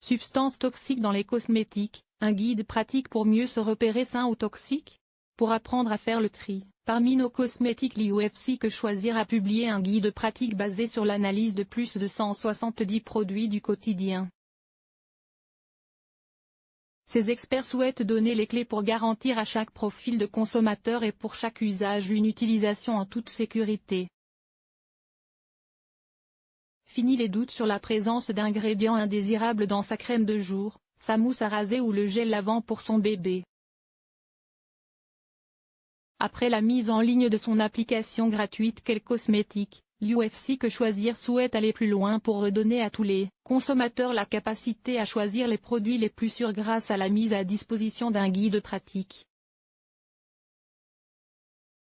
Substances toxiques dans les cosmétiques, un guide pratique pour mieux se repérer sain ou toxique? Pour apprendre à faire le tri, parmi nos cosmétiques, l'UFC Que Choisir a publié un guide pratique basé sur l'analyse de plus de 170 produits du quotidien. Ces experts souhaitent donner les clés pour garantir à chaque profil de consommateur et pour chaque usage une utilisation en toute sécurité. Fini les doutes sur la présence d'ingrédients indésirables dans sa crème de jour, sa mousse à raser ou le gel lavant pour son bébé. Après la mise en ligne de son application gratuite Quel Cosmétique, l'UFC Que Choisir souhaite aller plus loin pour redonner à tous les consommateurs la capacité à choisir les produits les plus sûrs grâce à la mise à disposition d'un guide pratique.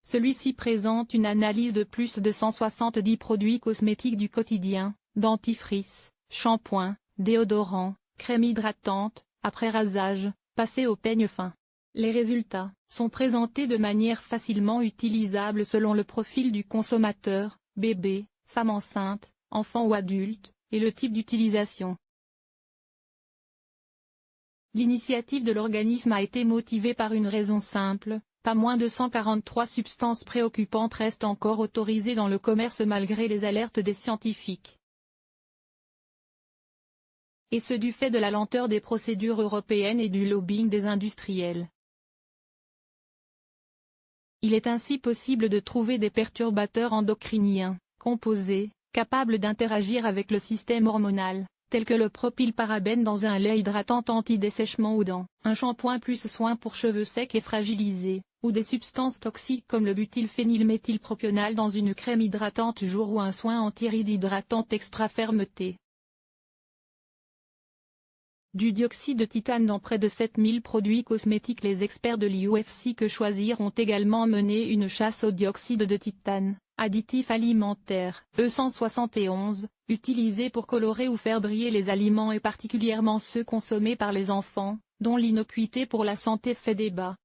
Celui-ci présente une analyse de plus de 170 produits cosmétiques du quotidien, dentifrice, shampoing, déodorant, crème hydratante, après rasage, passé au peigne fin. Les résultats sont présentés de manière facilement utilisable selon le profil du consommateur, bébé, femme enceinte, enfant ou adulte, et le type d'utilisation. L'initiative de l'organisme a été motivée par une raison simple. Pas moins de 143 substances préoccupantes restent encore autorisées dans le commerce malgré les alertes des scientifiques. Et ce du fait de la lenteur des procédures européennes et du lobbying des industriels. Il est ainsi possible de trouver des perturbateurs endocriniens, composés, capables d'interagir avec le système hormonal, tels que le propylparabène dans un lait hydratant anti-dessèchement ou dans un shampoing plus soin pour cheveux secs et fragilisés, ou des substances toxiques comme le butylphénylméthylpropional dans une crème hydratante jour ou un soin anti-rides hydratant extra fermeté. Du dioxyde de titane dans près de 7000 produits cosmétiques. Les experts de l'UFC Que Choisir ont également mené une chasse au dioxyde de titane, additif alimentaire, E171, utilisé pour colorer ou faire briller les aliments et particulièrement ceux consommés par les enfants, dont l'innocuité pour la santé fait débat.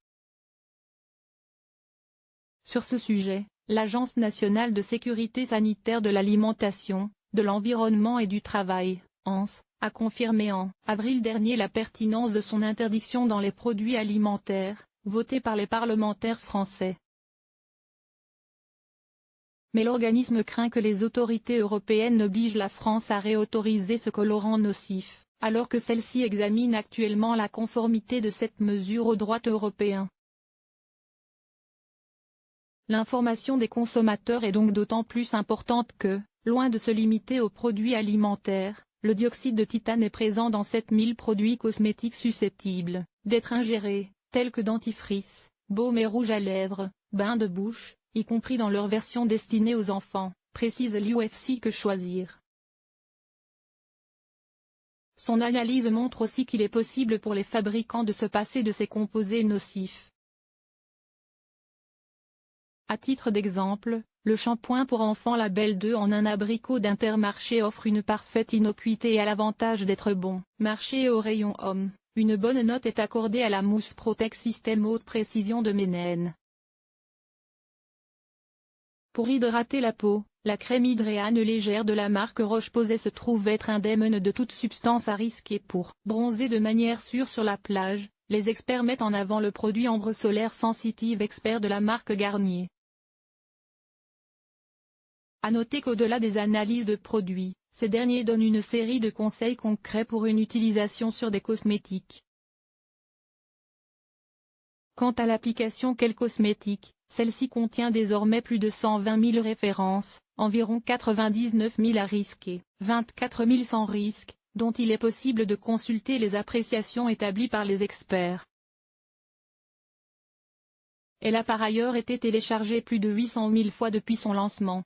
Sur ce sujet, l'Agence nationale de sécurité sanitaire de l'alimentation, de l'environnement et du travail, ANSE, a confirmé en avril dernier la pertinence de son interdiction dans les produits alimentaires, votée par les parlementaires français. Mais l'organisme craint que les autorités européennes obligent la France à réautoriser ce colorant nocif, alors que celle-ci examine actuellement la conformité de cette mesure au droit européen. L'information des consommateurs est donc d'autant plus importante que, loin de se limiter aux produits alimentaires, le dioxyde de titane est présent dans 7000 produits cosmétiques susceptibles d'être ingérés, tels que dentifrice, baume et rouge à lèvres, bain de bouche, y compris dans leur version destinée aux enfants, précise l'UFC Que Choisir. Son analyse montre aussi qu'il est possible pour les fabricants de se passer de ces composés nocifs. À titre d'exemple, le shampoing pour enfants Label 2 en un abricot d'Intermarché offre une parfaite innocuité et a l'avantage d'être bon marché. Au rayon homme, une bonne note est accordée à la mousse Protect System haute précision de Ménène. Pour hydrater la peau, la crème Hydréane légère de la marque Roche-Posay se trouve être indemne de toute substance à risque et pour bronzer de manière sûre sur la plage, les experts mettent en avant le produit Ambre Solaire Sensitive Expert de la marque Garnier. À noter qu'au-delà des analyses de produits, ces derniers donnent une série de conseils concrets pour une utilisation sur des cosmétiques. Quant à l'application Quel Cosmétique, celle-ci contient désormais plus de 120 000 références, environ 99 000 à risque et 24 000 sans risque, dont il est possible de consulter les appréciations établies par les experts. Elle a par ailleurs été téléchargée plus de 800 000 fois depuis son lancement.